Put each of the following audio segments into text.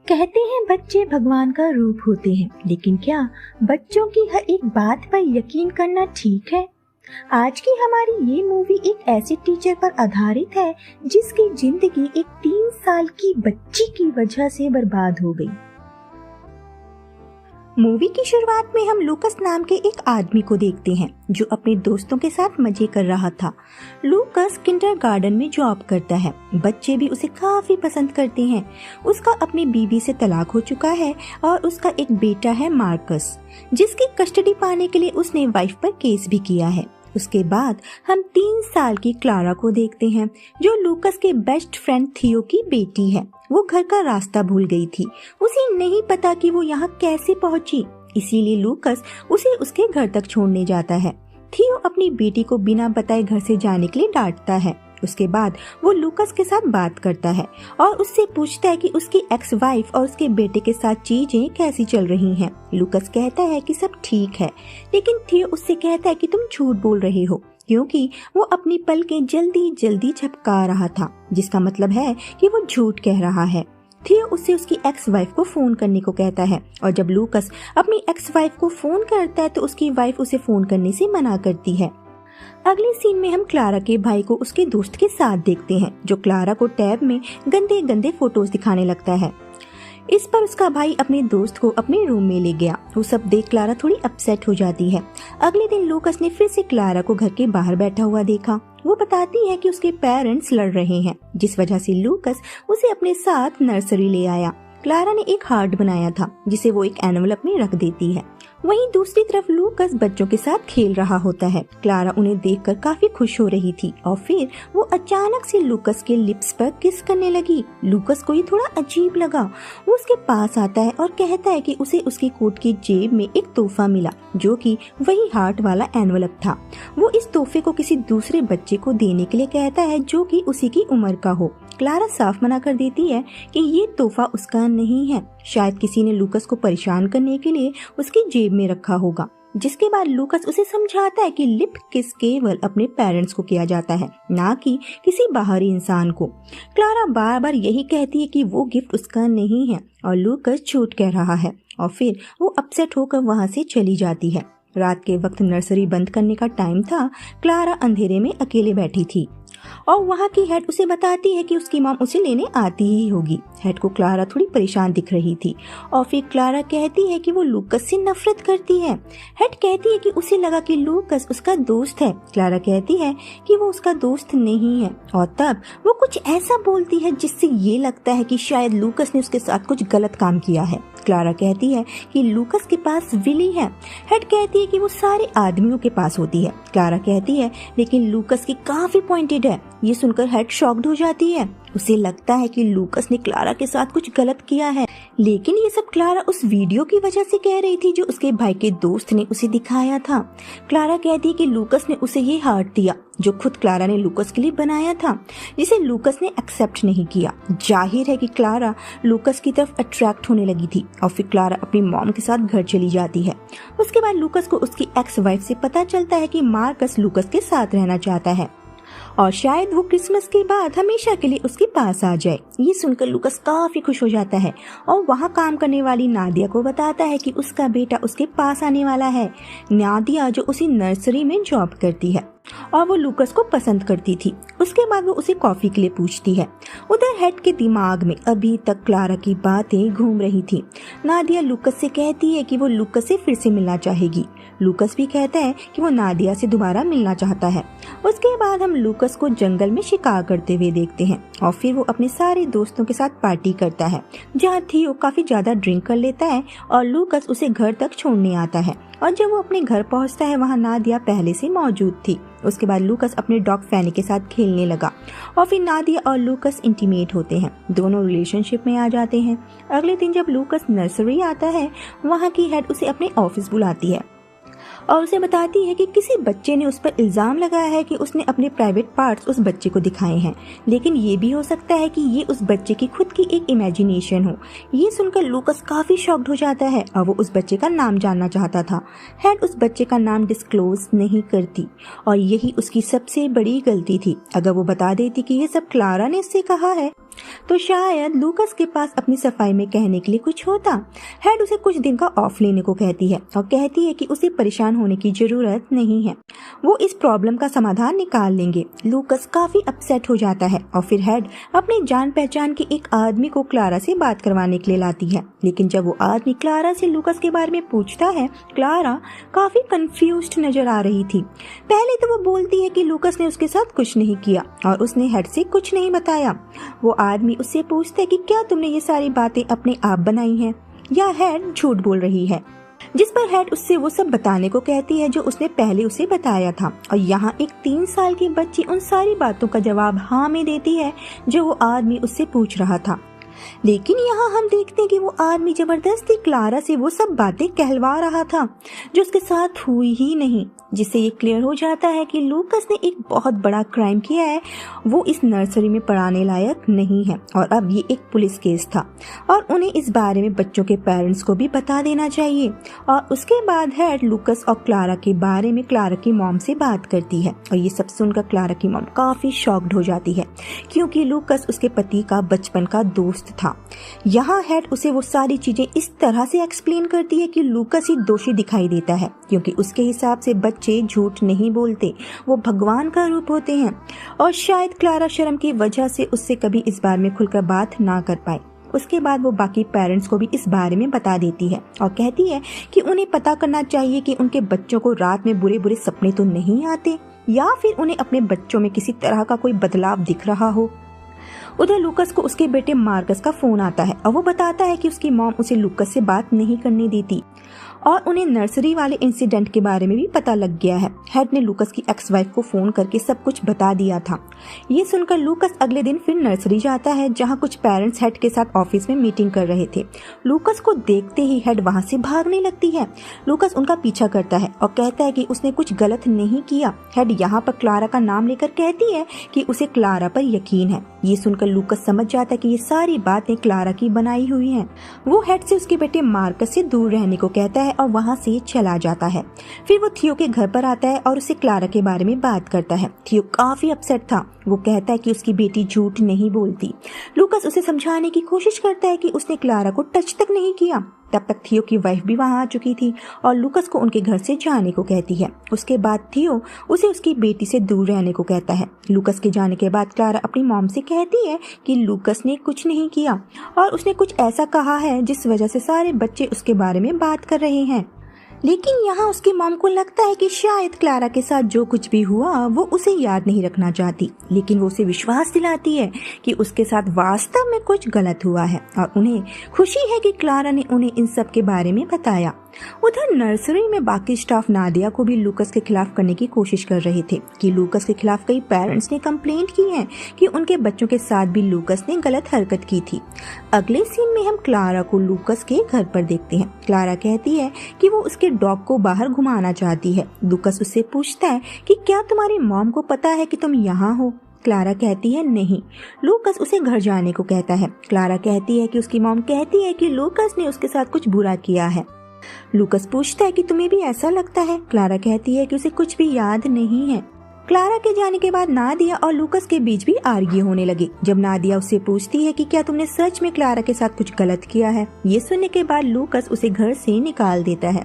कहते हैं बच्चे भगवान का रूप होते हैं, लेकिन क्या बच्चों की हर एक बात पर यकीन करना ठीक है? आज की हमारी ये मूवी एक ऐसे टीचर पर आधारित है जिसकी जिंदगी एक 3 साल की बच्ची की वजह से बर्बाद हो गई। मूवी की शुरुआत में हम लूकस नाम के एक आदमी को देखते हैं जो अपने दोस्तों के साथ मजे कर रहा था। लूकस किंडरगार्टन में जॉब करता है। बच्चे भी उसे काफी पसंद करते हैं। उसका अपनी बीवी से तलाक हो चुका है और उसका एक बेटा है मार्कस, जिसकी कस्टडी पाने के लिए उसने वाइफ पर केस भी किया है। उसके बाद हम 3 साल की क्लारा को देखते हैं जो लूकस के बेस्ट फ्रेंड थियो की बेटी है। वो घर का रास्ता भूल गई थी। उसे नहीं पता कि वो यहाँ कैसे पहुँची, इसीलिए लूकस उसे उसके घर तक छोड़ने जाता है। थियो अपनी बेटी को बिना बताए घर से जाने के लिए डांटता है। उसके बाद वो लूकस के साथ बात करता है और उससे पूछता है कि उसकी एक्स वाइफ और उसके बेटे के साथ चीजें कैसी चल रही हैं। लूकस कहता है कि सब ठीक है, लेकिन थियो उससे कहता है कि तुम झूठ बोल रहे हो, क्योंकि वो अपनी पलकें जल्दी जल्दी झपका रहा था, जिसका मतलब है कि वो झूठ कह रहा है। थियो उससे उसकी एक्स वाइफ को फोन करने को कहता है और जब लूकस अपनी एक्स वाइफ को फोन करता है तो उसकी वाइफ उसे फोन करने से मना करती है। अगले सीन में हम क्लारा के भाई को उसके दोस्त के साथ देखते हैं जो क्लारा को टैब में गंदे गंदे फोटोज दिखाने लगता है। इस पर उसका भाई अपने दोस्त को अपने रूम में ले गया। वो सब देख क्लारा थोड़ी अपसेट हो जाती है। अगले दिन लूकस ने फिर से क्लारा को घर के बाहर बैठा हुआ देखा। वो बताती है कि उसके पेरेंट्स लड़ रहे हैं, जिस वजह से लूकस उसे अपने साथ नर्सरी ले आया। क्लारा ने एक हार्ट बनाया था जिसे वो एक एनवलप में रख देती है। वहीं दूसरी तरफ लूकस बच्चों के साथ खेल रहा होता है। क्लारा उन्हें देखकर काफी खुश हो रही थी और फिर वो अचानक से लूकस के लिप्स पर किस करने लगी। लूकस को ये थोड़ा अजीब लगा। वो उसके पास आता है और कहता है कि उसे उसकी कोट की जेब में एक तोहफा मिला जो कि वही हार्ट वाला एनवलप था। वो इस तोहफे को किसी दूसरे बच्चे को देने के लिए कहता है जो कि उसी की उम्र का हो। क्लारा साफ मना कर देती है कि ये तोहफा उसका नहीं है, शायद किसी ने लूकस को परेशान करने के लिए उसकी जेब में रखा होगा। जिसके बाद लूकस उसे समझाता है कि लिप किस केवल अपने पेरेंट्स को किया जाता है, ना कि किसी बाहरी इंसान को। क्लारा बार बार यही कहती है कि वो गिफ्ट उसका नहीं है और लूकस झूठ कह रहा है और फिर वो अपसेट होकर वहाँ से चली जाती है। रात के वक्त नर्सरी बंद करने का टाइम था। क्लारा अंधेरे में अकेले बैठी थी और वहाँ की हेड उसे बताती है कि उसकी मॉम उसे लेने आती ही होगी। हेड को क्लारा थोड़ी परेशान दिख रही थी और फिर क्लारा कहती है कि वो लूकस से नफरत करती है। हेड कहती है कि उसे लगा कि लूकस उसका दोस्त है। क्लारा कहती है कि वो उसका दोस्त नहीं है और तब वो कुछ ऐसा बोलती है जिससे ये लगता है कि शायद लूकस ने उसके साथ कुछ गलत काम किया है। क्लारा कहती है कि लूकस के पास विली है। हेड कहती है कि वो सारे आदमियों के पास होती है। क्लारा कहती है लेकिन लूकस की काफी पॉइंटेड है। ये सुनकर हेड शॉक्ड हो जाती है। उसे लगता है कि लूकस ने क्लारा के साथ कुछ गलत किया है, लेकिन ये सब क्लारा उस वीडियो की वजह से कह रही थी जो उसके भाई के दोस्त ने उसे दिखाया था। क्लारा कहती है कि लूकस ने उसे ये हार्ट दिया जो खुद क्लारा ने लूकस के लिए बनाया था, जिसे लूकस ने एक्सेप्ट नहीं किया। जाहिर है कि क्लारा लूकस की तरफ अट्रैक्ट होने लगी थी और फिर क्लारा अपनी मॉम के साथ घर चली जाती है। उसके बाद लूकस को उसकी एक्स वाइफ से पता चलता है कि मार्कस लूकस के साथ रहना चाहता है और शायद वो क्रिसमस के बाद हमेशा के लिए उसके पास आ जाए। ये सुनकर लूकस काफी खुश हो जाता है और वहाँ काम करने वाली नादिया को बताता है कि उसका बेटा उसके पास आने वाला है। नादिया जो उसी नर्सरी में जॉब करती है और वो लूकस को पसंद करती थी। उसके बाद वो उसे कॉफी के लिए पूछती है। उधर हेड के दिमाग में अभी तक क्लारा की बातें घूम रही थी। नादिया लूकस से कहती है कि वो लूकस से फिर से मिलना चाहेगी। लूकस भी कहता है कि वो नादिया से दोबारा मिलना चाहता है। उसके बाद हम लूकस को जंगल में शिकार करते हुए देखते हैं और फिर वो अपने सारे दोस्तों के साथ पार्टी करता है, जहाँ थियो काफी ज्यादा ड्रिंक कर लेता है और लूकस उसे घर तक छोड़ने आता है। और जब वो अपने घर पहुंचता है वहाँ नादिया पहले से मौजूद थी। उसके बाद लूकस अपने डॉग फैनी के साथ खेलने लगा और फिर नादिया और लूकस इंटीमेट होते हैं। दोनों रिलेशनशिप में आ जाते हैं। अगले दिन जब लूकस नर्सरी आता है, वहाँ की हेड उसे अपने ऑफिस बुलाती है और उसे बताती है कि किसी बच्चे ने उस पर इल्जाम लगाया है कि उसने अपने प्राइवेट पार्ट्स उस बच्चे को दिखाए हैं, लेकिन ये भी हो सकता है कि ये उस बच्चे की खुद की एक इमेजिनेशन हो। ये सुनकर लूकस काफी शॉक्ड हो जाता है और वो उस बच्चे का नाम जानना चाहता था। हेड उस बच्चे का नाम डिस्क्लोज नहीं करती और यही उसकी सबसे बड़ी गलती थी। अगर वो बता देती कि ये सब क्लारा ने इससे कहा है तो शायद लूकस के पास अपनी सफाई में कहने के लिए कुछ होता। हेड उसे कुछ दिन का ऑफ लेने को कहती है और कहती है कि उसे परेशान होने की जरूरत नहीं है, वो इस प्रॉब्लम का समाधान निकाल लेंगे। लूकस काफी अपसेट हो जाता है और फिर हेड अपने जान पहचान के एक आदमी को क्लारा से बात करवाने के लिए लाती है। लेकिन जब वो आदमी क्लारा से लूकस के बारे में पूछता है, क्लारा काफी कंफ्यूज्ड नजर आ रही थी। पहले तो वो बोलती है कि लूकस ने उसके साथ कुछ नहीं किया और उसने हेड से कुछ नहीं बताया। वो आदमी उससे पूछता है कि क्या तुमने ये सारी बातें अपने आप बनाई हैं या हेड झूठ बोल रही है, जिस पर हेड उससे वो सब बताने को कहती है जो उसने पहले उसे बताया था। और यहाँ एक 3 साल की बच्ची उन सारी बातों का जवाब हाँ में देती है जो वो आदमी उससे पूछ रहा था। लेकिन यहाँ हम देखते हैं कि वो आदमी जबरदस्ती क्लारा से वो सब बातें कहलवा रहा था जो उसके साथ हुई ही नहीं, जिससे ये क्लियर हो जाता है कि लूकस ने एक बहुत बड़ा क्राइम किया है। वो इस नर्सरी में पढ़ाने लायक नहीं है और अब ये एक पुलिस केस था और उन्हें इस बारे में बच्चों के पेरेंट्स को भी बता देना चाहिए। और उसके बाद हेड लूकस और क्लारा के बारे में क्लारा की मॉम से बात करती है और ये सब सुनकर क्लारा की मॉम काफी शॉक्ड हो जाती है क्योंकि लूकस उसके पति का बचपन का दोस्त था। यहाँ हेड उसे वो सारी चीजें इस तरह से एक्सप्लेन करती है कि लूकस ही दोषी दिखाई देता है क्योंकि उसके हिसाब से बच्चे झूठ नहीं बोलते, वो भगवान का रूप होते हैं और शायद क्लारा शर्म की वजह से उससे कभी इस बारे में खुलकर बात ना कर पाए। उसके बाद वो बाकी पेरेंट्स को भी इस बारे में बता देती है और कहती है कि उन्हें पता करना चाहिए कि उनके बच्चों को रात में बुरे बुरे सपने तो नहीं आते या फिर उन्हें अपने बच्चों में किसी तरह का कोई बदलाव दिख रहा हो। उधर लूकस को उसके बेटे मार्कस का फोन आता है और वो बताता है कि उसकी मॉम उसे लूकस से बात नहीं करने देती और उन्हें नर्सरी वाले इंसिडेंट के बारे में भी पता लग गया है। हेड ने लूकस की एक्स वाइफ को फोन करके सब कुछ बता दिया था। ये सुनकर लूकस अगले दिन फिर नर्सरी जाता है जहाँ कुछ पेरेंट्स हेड के साथ ऑफिस में मीटिंग कर रहे थे। लूकस को देखते ही हेड वहाँ से भागने लगती है। लूकस उनका पीछा करता है और कहता है कि उसने कुछ गलत नहीं किया। हेड यहाँ पर क्लारा का नाम लेकर कहती है कि उसे क्लारा पर यकीन है। ये सुनकर लूकस समझ जाता है कि ये सारी बातें क्लारा की बनाई हुई हैं। वो हेड से उसके बेटे मार्कस से दूर रहने को कहता है और वहाँ से चला जाता है। फिर वो थियो के घर पर आता है और उसे क्लारा के बारे में बात करता है। थियो काफी अपसेट था। वो कहता है कि उसकी बेटी झूठ नहीं बोलती। लूकस उसे समझाने की कोशिश करता है कि उसने क्लारा को टच तक नहीं किया। तब तक थियो की वाइफ भी वहां आ चुकी थी और लूकस को उनके घर से जाने को कहती है। उसके बाद थियो उसे उसकी बेटी से दूर रहने को कहता है। लूकस के जाने के बाद क्लारा अपनी मॉम से कहती है कि लूकस ने कुछ नहीं किया और उसने कुछ ऐसा कहा है जिस वजह से सारे बच्चे उसके बारे में बात कर रहे हैं। लेकिन यहाँ उसकी मॉम को लगता है कि शायद क्लारा के साथ जो कुछ भी हुआ वो उसे याद नहीं रखना चाहती, लेकिन वो उसे विश्वास दिलाती है कि उसके साथ वास्तव में कुछ गलत हुआ है और उन्हें खुशी है कि क्लारा ने उन्हें इन सब के बारे में बताया। उधर नर्सरी में बाकी स्टाफ नादिया को भी लूकस के खिलाफ करने की कोशिश कर रहे थे कि लूकस के खिलाफ कई पेरेंट्स ने कंप्लेंट की है कि उनके बच्चों के साथ भी लूकस ने गलत हरकत की थी। अगले सीन में हम क्लारा को लूकस के घर पर देखते हैं। क्लारा कहती है कि वो उसके डॉग को बाहर घुमाना चाहती है। लूकस उससे पूछता है कि क्या तुम्हारी मॉम को पता है कि तुम यहाँ हो? क्लारा कहती है नहीं। लूकस उसे घर जाने को कहता है। क्लारा कहती है कि उसकी मॉम कहती है कि लूकस ने उसके साथ कुछ बुरा किया है। लूकस पूछता है कि तुम्हें भी ऐसा लगता है? क्लारा कहती है कि उसे कुछ भी याद नहीं है। क्लारा के जाने के बाद नादिया और लूकस के बीच भी आर्ग्यू होने लगी। जब नादिया उससे पूछती है कि क्या तुमने सच में क्लारा के साथ कुछ गलत किया है, ये सुनने के बाद लूकस उसे घर से निकाल देता है।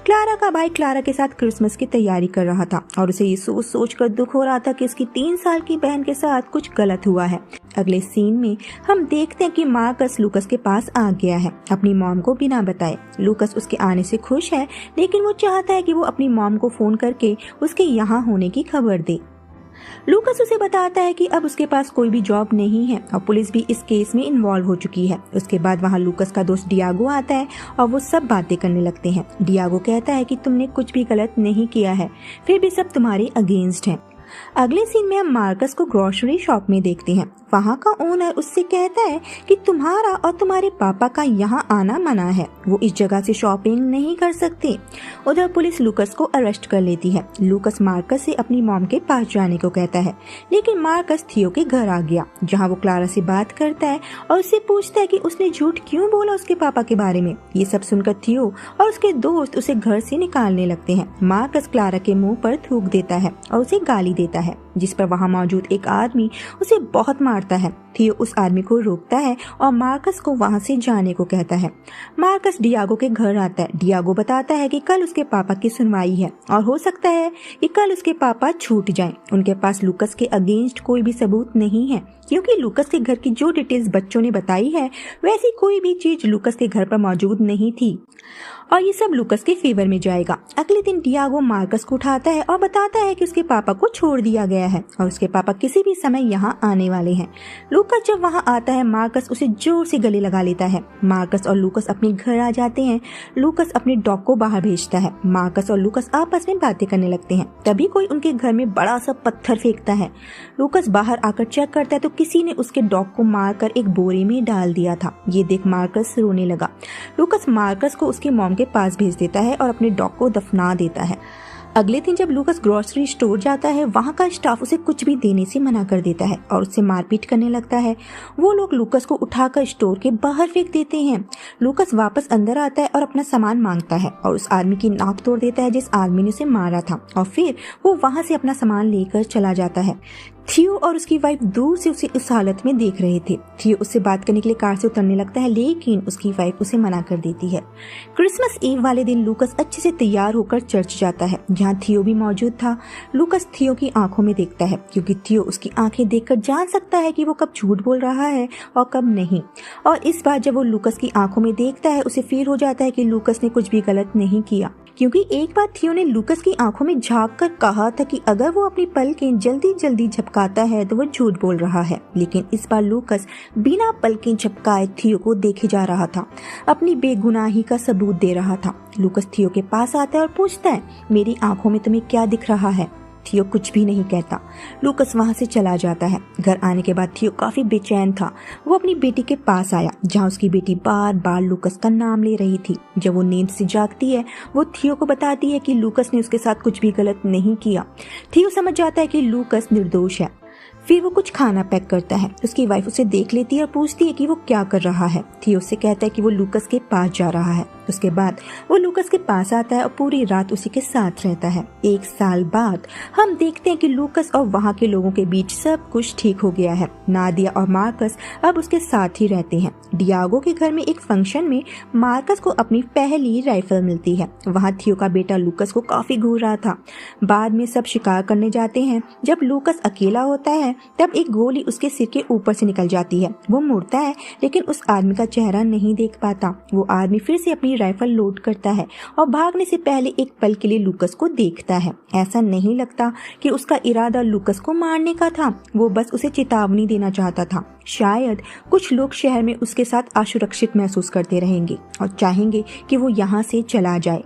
क्लारा का भाई क्लारा के साथ क्रिसमस की तैयारी कर रहा था और उसे ये सोच सोच कर दुख हो रहा था कि उसकी 3 साल की बहन के साथ कुछ गलत हुआ है। अगले सीन में हम देखते हैं कि मार्कस लूकस के पास आ गया है अपनी मॉम को बिना बताए। लूकस उसके आने से खुश है, लेकिन वो चाहता है कि वो अपनी मॉम को फोन करके उसके यहाँ होने की खबर दे। लूकस उसे बताता है कि अब उसके पास कोई भी जॉब नहीं है और पुलिस भी इस केस में इन्वॉल्व हो चुकी है। उसके बाद वहाँ लूकस का दोस्त डियागो आता है और वो सब बातें करने लगते हैं। डियागो कहता है कि तुमने कुछ भी गलत नहीं किया है, फिर भी सब तुम्हारे अगेंस्ट है। अगले सीन में हम मार्कस को ग्रोसरी शॉप में देखते हैं। वहाँ का ओनर उससे कहता है कि तुम्हारा और तुम्हारे पापा का यहाँ आना मना है, वो इस जगह से शॉपिंग नहीं कर सकते। उधर पुलिस लूकस को अरेस्ट कर लेती है। लूकस मार्कस से अपनी मॉम के पास जाने को कहता है, लेकिन मार्कस थियो के घर आ गया जहाँ वो क्लारा से बात करता है और उससे पूछता है कि उसने झूठ क्यों बोला उसके पापा के बारे में। ये सब सुनकर थियो और उसके दोस्त उसे घर से निकालने लगते हैं। मार्कस क्लारा के मुंह पर थूक देता है और उसे गाली देता है। जिस पर वहाँ मौजूद एक आदमी उसे बहुत मारता है। थियो उस आदमी को रोकता है और मार्कस को वहाँ से जाने को कहता है। मार्कस डियागो के घर आता है। डियागो बताता है कि कल उसके पापा की सुनवाई है और हो सकता है कि कल उसके पापा छूट जाएं। उनके पास लूकस के अगेंस्ट कोई भी सबूत नहीं है, क्योंकि लूकस के घर की जो डिटेल्स बच्चों ने बताई है वैसी कोई भी चीज लूकस के घर पर मौजूद नहीं थी और ये सब लूकस के फेवर में जाएगा। अगले दिन डियागो मार्कस को उठाता है और बताता है कि उसके पापा को छोड़ दिया गया है और उसके पापा किसी भी समय यहाँ आने वाले हैं। लूकस जब वहाँ आता है, मार्कस उसे जोर से गले लगा लेता है। मार्कस और लूकस अपने घर आ जाते हैं। लूकस अपने डॉग को बाहर भेजता है। मार्कस और लूकस आपस में बातें करने लगते हैं। तभी कोई उनके घर में बड़ा सा पत्थर फेंकता है। लूकस बाहर आकर चेक करता है तो किसी ने उसके डॉग को मारकर एक बोरे में डाल दिया था। ये देख मार्कस रोने लगा। लूकस मार्कस को उसके मॉम के पास भेज देता है और अपने डॉग को दफना देता है। अगले दिन जब लूकस ग्रोसरी स्टोर जाता है, वहाँ का स्टाफ उसे कुछ भी देने से मना कर देता है और उससे मारपीट करने लगता है। वो लोग लूकस को उठाकर स्टोर के बाहर फेंक देते हैं। लूकस वापस अंदर आता है और अपना सामान मांगता है और उस आदमी की नाक तोड़ देता है जिस आदमी ने उसे मारा था और फिर वो वहाँ से अपना सामान लेकर चला जाता है। थियो और उसकी वाइफ दूर से उसे उस हालत में देख रहे थे। थियो उससे बात करने के लिए कार से उतरने लगता है, लेकिन उसकी वाइफ उसे मना कर देती है। क्रिसमस ईव वाले दिन लूकस अच्छे से तैयार होकर चर्च जाता है, जहाँ थियो भी मौजूद था। लूकस थियो की आंखों में देखता है, क्योंकि थियो उसकी आंखें देखकर जान सकता है कि वो कब झूठ बोल रहा है और कब नहीं। और इस बार जब वो लूकस की आंखों में देखता है, उसे फील हो जाता है कि लूकस ने कुछ भी गलत नहीं किया, क्योंकि एक बार थियो ने लूकस की आंखों में झांक कर कहा था कि अगर वो अपनी पलकें जल्दी जल्दी झपकाता है तो वो झूठ बोल रहा है। लेकिन इस बार लूकस बिना पलकें झपकाए थियो को देखे जा रहा था, अपनी बेगुनाही का सबूत दे रहा था। लूकस थियो के पास आता है और पूछता है, मेरी आंखों में तुम्हें क्या दिख रहा है? थियो कुछ भी नहीं कहता। लूकस वहाँ से चला जाता है। घर आने के बाद थियो काफी बेचैन था। वो अपनी बेटी के पास आया, जहाँ उसकी बेटी बार बार लूकस का नाम ले रही थी। जब वो नींद से जागती है, वो थियो को बताती है कि लूकस ने उसके साथ कुछ भी गलत नहीं किया। थियो समझ जाता है कि लूकस निर्दोष है। फिर वो कुछ खाना पैक करता है। उसकी वाइफ उसे देख लेती है और पूछती है कि वो क्या कर रहा है। थियो उससे कहता है कि वो लूकस के पास जा रहा है। उसके बाद वो लूकस के पास आता है और पूरी रात उसी के साथ रहता है। 1 साल बाद हम देखते हैं कि लूकस और वहाँ के लोगों के बीच सब कुछ ठीक हो गया है। नादिया और मार्कस अब उसके साथ ही रहते हैं। डियागो के घर में एक फंक्शन में मार्कस को अपनी पहली राइफल मिलती है। वहाँ थियो का बेटा लूकस को काफी घूर रहा था। बाद में सब शिकार करने जाते हैं। जब लूकस अकेला होता है, तब एक गोली उसके सिर के ऊपर से निकल जाती है। वो मुड़ता है, लेकिन उस आदमी का चेहरा नहीं देख पाता। वो आदमी फिर से अपनी राइफल लोड करता है और भागने से पहले एक पल के लिए लूकस को देखता है। ऐसा नहीं लगता कि उसका इरादा लूकस को मारने का था, वो बस उसे चेतावनी देना चाहता था। शायद कुछ लोग शहर में उसके साथ असुरक्षित महसूस करते रहेंगे और चाहेंगे कि वो यहाँ से चला जाए।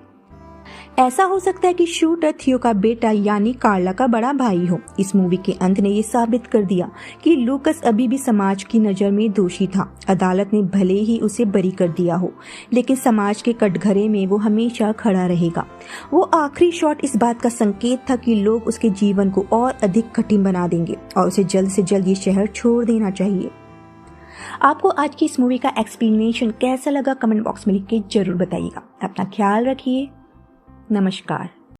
ऐसा हो सकता है कि शूटर थियो का बेटा यानी कार्ला का बड़ा भाई हो। इस मूवी के अंत ने ये साबित कर दिया कि लूकस अभी भी समाज की नजर में दोषी था। अदालत ने भले ही उसे बरी कर दिया हो, लेकिन समाज के कटघरे में वो हमेशा खड़ा रहेगा। वो आखिरी शॉट इस बात का संकेत था कि लोग उसके जीवन को और अधिक कठिन बना देंगे और उसे जल्द से जल्द ये शहर छोड़ देना चाहिए। आपको आज की इस मूवी का एक्सप्लेनेशन कैसा लगा, कमेंट बॉक्स में लिख के जरूर बताइएगा। अपना ख्याल रखिए। नमस्कार।